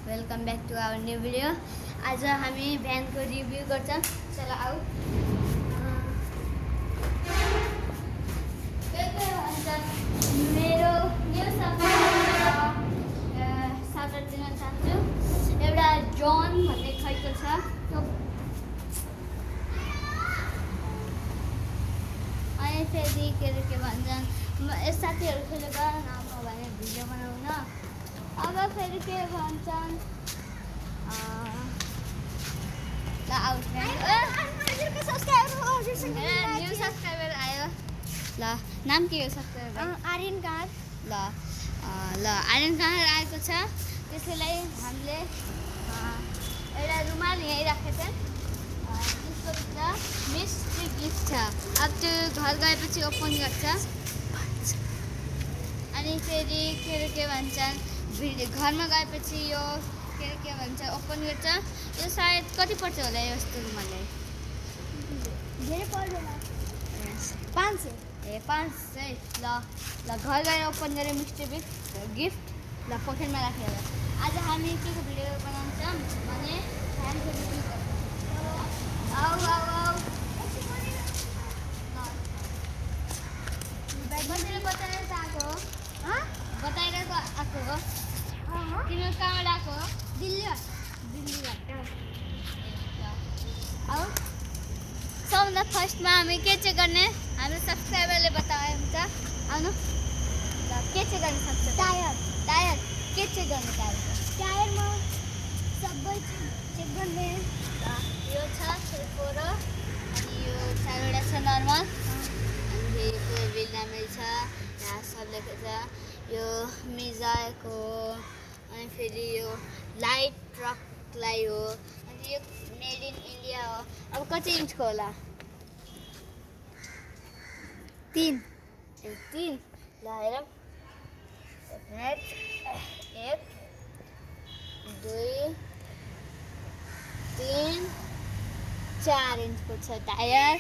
Welcome back to our new video. आज हामी भ्यानको review गर्छौँ। चलो आऊ। मेरो न्यू साउट दिन चाहन्छु। एउटा जन भन्ने खैको छ अनि फेरि के भन्छन् यस साथीहरू खेलेको नआउनु भने भिडियो बनाउन। अब फेरि के भन्छन् न्यू सब्सक्राइबर आयो। ल नाम के हो सब्सक्राइबर? आर्यन कहाँ? ल आर्यन कहाँ आएको छ। त्यसैलाई हामीले एउटा रुमाल यहीँ राखेको थियौँ। त्यसको भित्र मिस्ट्री गिफ्ट छ। अब त्यो घर गएपछि ओपन गर्छ। अनि फेरि के भन्छन् घरमा गएपछि यो के भन्छ ओपन गर्छ। यो सायद कति पर्छ होला यस्तो रुमाललाई? धेरै पर्दैन, 500। ए 500। ल घर गएर ओपन गरेँ मिस्ट्री गिफ्ट। ल पकेटमा राखेर आज हामी के भिडियो बनाउँछौँ भने फ्यानको रिभ्यू गर्छौँ। आऊ बताएर आएको हो। बताएर आएको हो। तिम्रो कहाँबाट आएको हो? दिल्लीबाट। आऊ सबभन्दा फर्स्टमा हामी के चाहिँ गर्ने हाम्रो सब्सक्राइबरले बताए हुन्छ। आउनु ल के चाहिँ गर्न सक्छ? टायर के चाहिँ गर्ने? टायरमा सबै चेक गर्ने। यो छ फोर अनि यो 4वटा छ नर्मल। अनि पुरै बिल राम्रो छ। यहाँ सब लेखेको छ। यो मिजाको अनि फेरि यो लाइट ट्रकलाई हो। अनि यो मेड इन इन्डिया हो। अब कति इन्चको होला? 3। ल हेरौँ। 1 2 3 4 इन्चको छ टायर।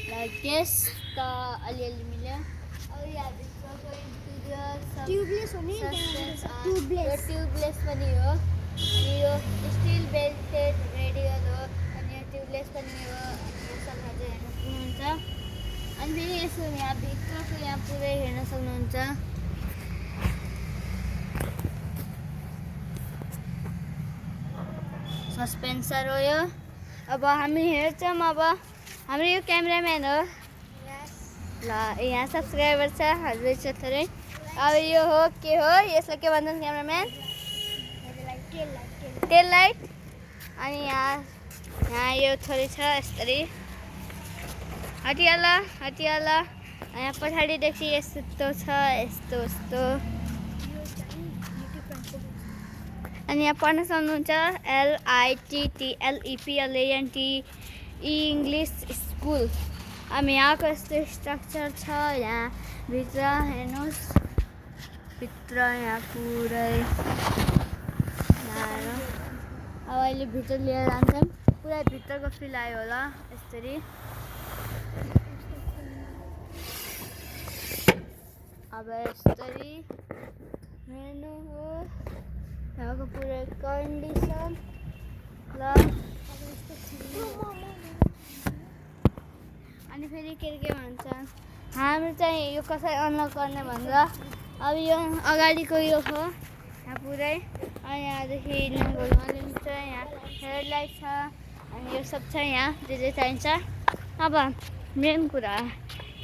ल गेस त अलिअलि मिल्यो। अब यहाँभित्रको इन्टिरियर ट्युबलेस हो नि? ट्युबलेस पनि हो। अनि यो स्टिल बेल्टेड रेडियल हो। अनि यो ट्युबलेस पनि हो। अनि यो सबमा चाहिँ हेर्न सक्नुहुन्छ। अनि फेरि यसो यहाँभित्रको यहाँ पुरै हेर्न सक्नुहुन्छ। सस्पेन्सर हो यो। अब हामी हेर्छौँ। अब हाम्रो यो क्यामेराम्यान हो। ल यहाँ सब्सक्राइबर छ हजुर छ थोरै। अब यो हो के हो यसलाई के भन्छन् क्यामेराम्यान? Tail light. अनि यहाँ यो थोरै छ यसरी हटियाला। यहाँ पछाडिदेखि यस्तो छ यस्तो। अनि यहाँ पढ्न सक्नुहुन्छ LITTLEPLANT इङ्ग्लिस स्कुल। अब यहाँको यस्तो स्ट्रक्चर छ। यहाँ भित्र हेर्नुहोस्। भित्र यहाँ पुरै अब अहिले भित्र लिएर जान्छौँ। पुरै भित्रको फिल आयो होला यसरी। अब यसरी हेर्नुहोस् यहाँको पुरै कन्डिसन। ल अनि फेरि के भन्छ हाम्रो चाहिँ यो कसरी अनलक गर्ने भनेर। अब यो अगाडिको यो हो यहाँ पुरै। अनि यहाँदेखि लिन्छ। यहाँ हेडलाइट छ। अनि यो सब छ यहाँ जे चाहिन्छ। अब मेन कुरा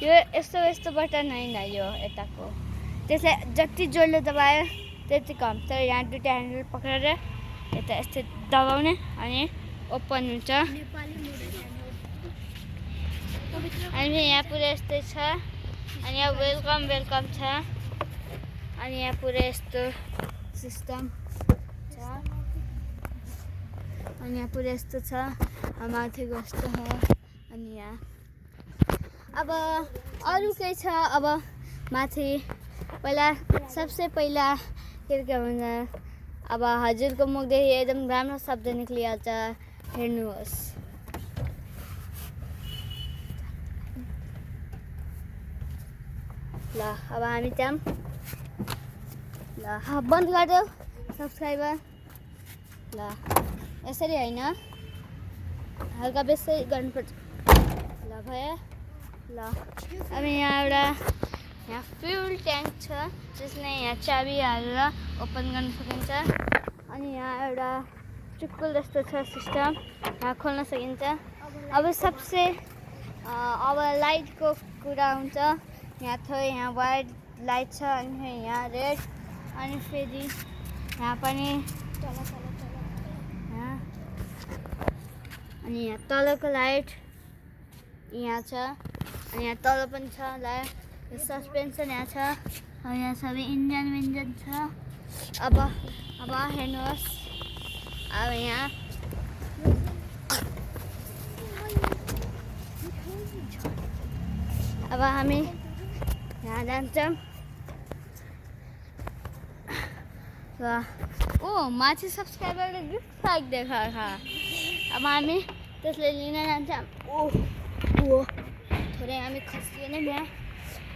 यो यस्तो बटन होइन यो यताको। त्यसलाई जति जोडले दबायो त्यति कम। तर यहाँ दुईवटा ह्यान्डल पक्रेर यता यस्तो दबाउने अनि ओपन हुन्छ। अनि यहाँ पुरै यस्तै छ। अनि यहाँ वेलकम छ। अनि यहाँ पुरै यस्तो सिस्टम छ। अनि यहाँ पुरै यस्तो छ। माथिको यस्तो हो। अनि यहाँ अब अरू केही छ। अब माथि सबसे पहिला के भन्छ अब हजुरको मुखदेखि एकदम राम्रो शब्द निक्लिहाल्छ। हेर्नुहोस्। ल अब हामी जाऊँ। ल बन्द गरिदेऊ सब्सक्राइबर। ल यसरी होइन हल्का बेसी गर्नुपर्छ ल भयो ल अब यहाँ फ्युल ट्याङ्क छ जसले यहाँ चाबी हालेर ओपन गर्न सकिन्छ अनि यहाँ एउटा चुक्कुल जस्तो छ सिस्टम यहाँ खोल्न सकिन्छ अब सबसे अब लाइटको कुरा हुन्छ यहाँ यहाँ वाइट लाइट छ अनि यहाँ रेड अनि फेरि यहाँ पनि अनि यहाँ तलको लाइट यहाँ छ अनि यहाँ तल पनि छ लाइट सस्पेन्सन यहाँ छ अनि यहाँ सबै इन्जन छ अब हेर्नुहोस् अब यहाँ अब हामी यहाँ जान्छौँ र ओ माथि सब्सक्राइबरले गिफ्ट फ्याक देखाएको अब हामी त्यसले लिन जान्छौँ ओ थोरै हामी खस्कियो नै यहाँ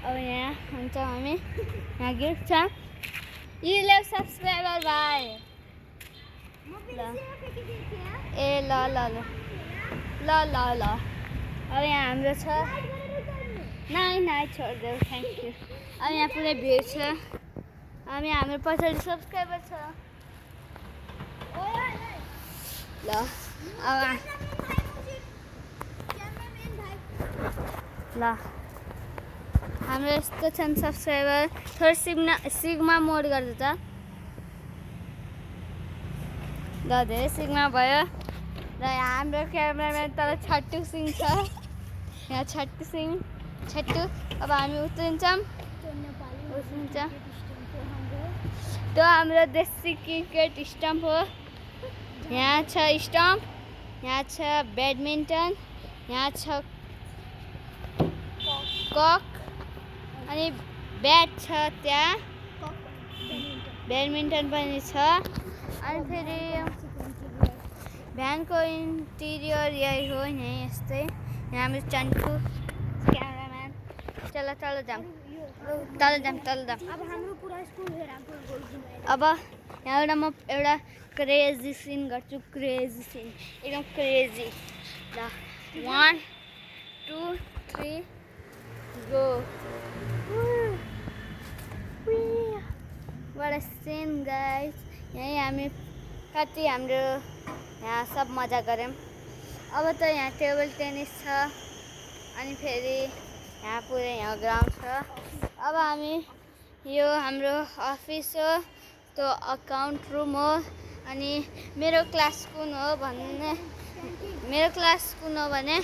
अब यहाँ हुन्छ हामी यहाँ गिफ्ट छ यु लभ सब्सक्राइबर भाइ ल ए ल ल ल ल ल ल अब यहाँ हाम्रो छ नाइ छोडिदेऊ थ्याङ्क यू अब यहाँ पुरै भिड छ अब यहाँ हाम्रो पछाडि सब्सक्राइबर छ ल अब ल हाम्रो यस्तो छन् सब्सक्राइबर थोरै सिग्मा मोड गर्दैछ ल धेरै सिग्मा भयो र यहाँ हाम्रो क्यामेराम्यान तल छट्टु सिंह छ यहाँ छट्टु अब हामी उत्रिन्छौँ त्यो हाम्रो देशी क्रिकेट स्टम्प हो यहाँ छ स्टम्प यहाँ छ ब्याडमिन्टन यहाँ छ कक अनि ब्याट छ त्यहाँ ब्याडमिन्टन पनि छ अनि फेरि भ्यानको इन्टिरियर यही हो यहीँ यस्तै यहाँ हाम्रो चन्टु क्यामेराम्यान तल जाऊँ अब यहाँबाट म एउटा क्रेजी सिन गर्छु एकदम क्रेजी ल 1 2 3 go What a scene guys यही हामी कति हाम्रो यहाँ सब मजा गऱ्यौँ अब त यहाँ टेबल टेनिस छ अनि फेरि यहाँ पुरै यहाँ ग्राउन्ड छ अब हामी यो हाम्रो अफिस हो त्यो अकाउन्ट रुम हो अनि मेरो क्लास कुन हो भने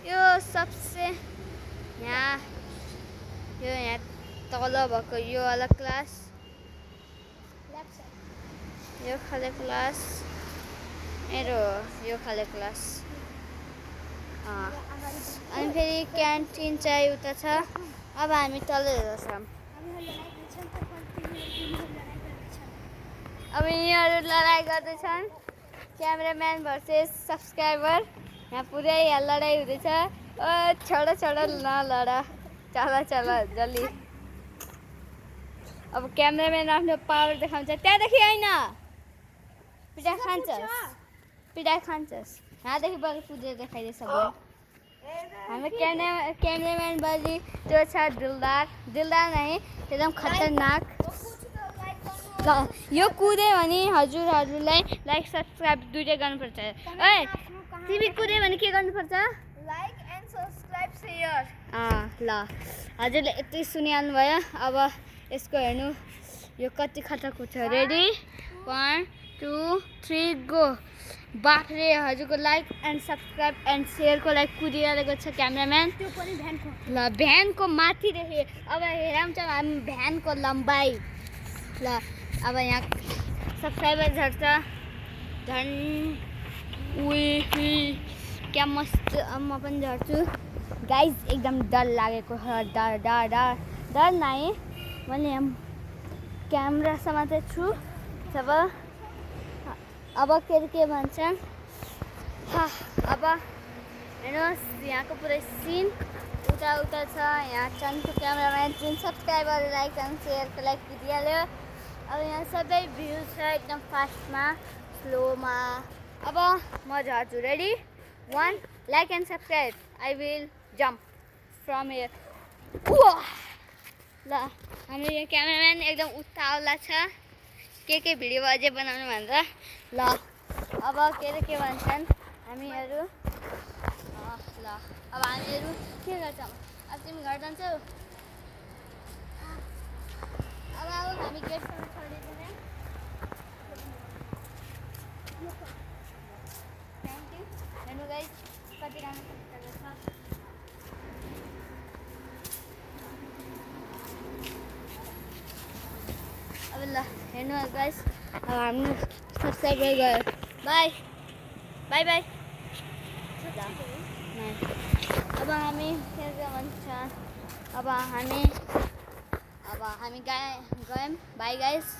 यो सबसे यहाँ तल भएको यो वाला क्लास यो खाले क्लास मेरो यो खाले क्लास अनि फेरि क्यान्टिन चाहिँ उता छ अब हामी तल हेर्छौँ अब यिनीहरू लडाइँ गर्दैछन् क्यामेराम्यान भर्सेस सब्सक्राइबर यहाँ पुरै यहाँ लडाइँ हुँदैछ छोडो नलडा चल जल्दी अब क्यामेराम्यान आफ्नो पावर देखाउँछ त्यहाँदेखि होइन पिटाइ खान्छस् यहाँदेखि बरु कुदेर देखाइदिए सबैलाई हाम्रो क्यामेराम्यान बाजी त्यो छ दिलदार नै एकदम खतरनाक यो कुद्यो भने हजुरहरूलाई लाइक सब्सक्राइब दुइटै गर्नुपर्छ तिमी कुद्यो भने के गर्नुपर्छ लाइक एन्ड सब्सक्राइब सेयर ल हजुरले यति सुनिहाल्नु भयो अब यसको हेर्नु यो कति खतरनाक छ रेडी 1 2 3 गो बाख्रे हजुरको लाइक एन्ड सब्सक्राइब एन्ड सेयरको लागि कुदिरहेको छ क्यामेराम्यान त्यो पनि भ्यानको ल भ्यानको माथिदेखि अब हेराउँछौँ हामी भ्यानको लम्बाइ ल अब यहाँ सब्सक्राइबर झर्छ झन् क्या मस्त म पनि झर्छु गाइज एकदम डर लागेको डर नै मैले क्यामेरा समाते छु जब अब के भन्छन् अब हेर्नुहोस् यहाँको पुरै सिन उता छ यहाँ चन्टु क्यामेराम्यान जुन सब्सक्राइबर लाइक एन्ड सेयरको लागि कुदिहाल्यो अब यहाँ सबै भ्यू छ एकदम फास्टमा स्लोमा अब म झर्छु ready 1 like and subscribe I will jump from here ल हाम्रो यो क्यामेराम्यान एकदम उत्ताउला छ के भिडियो अझै बनाउनु भनेर ल अब के भन्छन् हामीहरू ल अब हामीहरू के गर्छौँ अब तिमी घर जान्छौ अब हामी गेटसम्म छोडिदिने थ्याङ्क यू हेर्नु गाइस कति राम्रो छ अब ल हेर्नु गाइस अब हामी सब्सक्राइबर गयो बाई बाई बाई अब हामी के भन्छ अब हामी गयौँ बाई गाइस